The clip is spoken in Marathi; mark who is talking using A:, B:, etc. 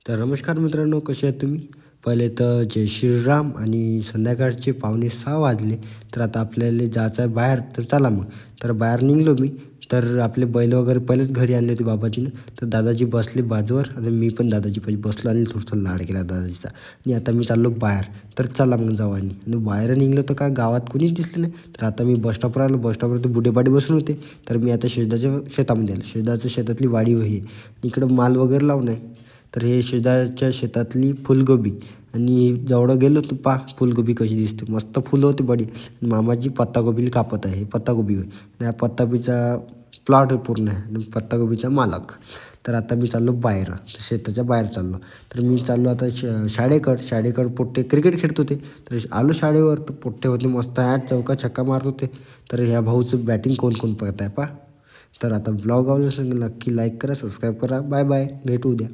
A: तर नमस्कार मित्रांनो, कसे आहात तुम्ही? पहिले तर जय श्रीराम आणि संध्याकाळचे 5:45 वाजले. तर आता आपल्याला जायचं आहे बाहेर, तर चला मग. तर बाहेर निघालो मी. तर आपले बैल वगैरे पहिलेच घरी आणले होते बाबाजीनं. तर दादाजी बसले बाजूवर आणि मी पण दादाजीपाशी बसलो आणि थोडासा लाड केला दादाजीचा. आणि आता मी चाललो बाहेर. तर चला मग जाऊ आणि बाहेर निघालो तर काय गावात कोणीच दिसले नाही. तर आता मी बस स्टॉपवर आलो. बस स्टॉपवर ते बुढेपाटी बसून होते. तर मी आता शेजारच्या शेतामध्ये आलो. शेजारच्या शेतातली वाडी ही आहे. इकडं माल वगैरे लावून आहे. तर हे शेजारच्या शेतातली फुलगोबी आणि जेवढं गेलो तर फुलगोबी कशी दिसते, मस्त फुलं होती बडी. मामाजी पत्तागोबीला कापत आहे, हे पत्तागोबी होय. आणि हा पत्तागोबीचा प्लॉट आहे पूर्ण आहे आणि पत्तागोबीचा मालक. तर आता मी चाललो बाहेर, शेताच्या बाहेर चाललो. तर मी चाललो आता शाळेकडं पोट्टे क्रिकेट खेळत होते. तर आलो शाळेवर, तर पोट्टे होते मस्त चौका छक्का मारत होते. तर ह्या भाऊचं बॅटिंग कोण कोण पाहत आहे तर आता ब्लॉग आवडला असेल नक्की लाईक करा, सबस्क्राईब करा. बाय बाय, भेटू उद्या.